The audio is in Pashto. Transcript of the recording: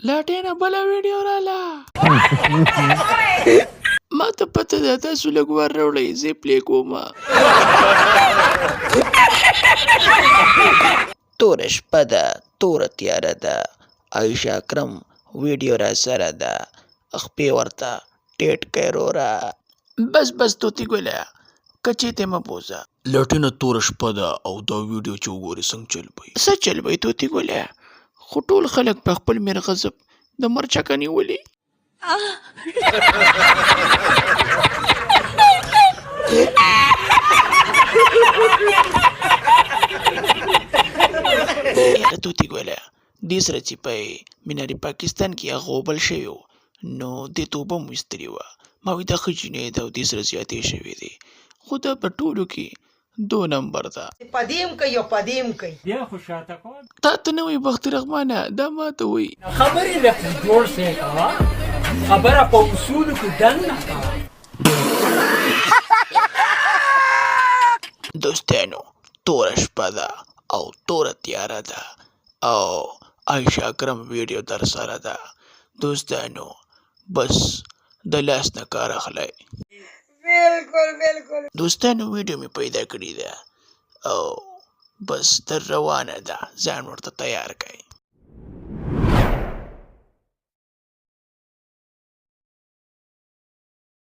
لاټینه بله ویډیو راله ما ته پته ده تاسو لږ ور راوړئ زه یې پلی کومه توره شپه ده توره تیاره ده عایشه اکرم ویډیو را سره ده خپې ورته ټیټ کړئ وروره بس بس طوطي ګله کچې ته مه بوځه لاټینه توره شپه ده او دا ویډیو چې وګورې څنګه چل بی څه چل بی طوطي ګله خو ټول خلک په خپل میر غضب د مرچکه نیولي یاره طوطي ګله دې سره چې په میناري پاکستان کې هغه وبل شوی و نو دې ته اوبه مو ایستلې وه ما وایي دا ښه جینۍ ده او دې سره زیاتې شوې دي خو دا په ټولو کې 2 نمبر ده پدیم کوي او پدیم کوي بیا خو شاته کول تا ته نه وایي بختي رحمانه دا ما ته وایي خبرې لکه جوړ سې کوه خبره په اصولو کې دننه کوه دوستانو توره شپه ده او توره تیاره ده او عایشه اکرم ویډیو در سره ده دوستانو بس د لاس نه کار اخلئ بالکل دوستانو ویډیو مې پیدا کړې ده او بس در روانه ده ځان ورته تیار کړئ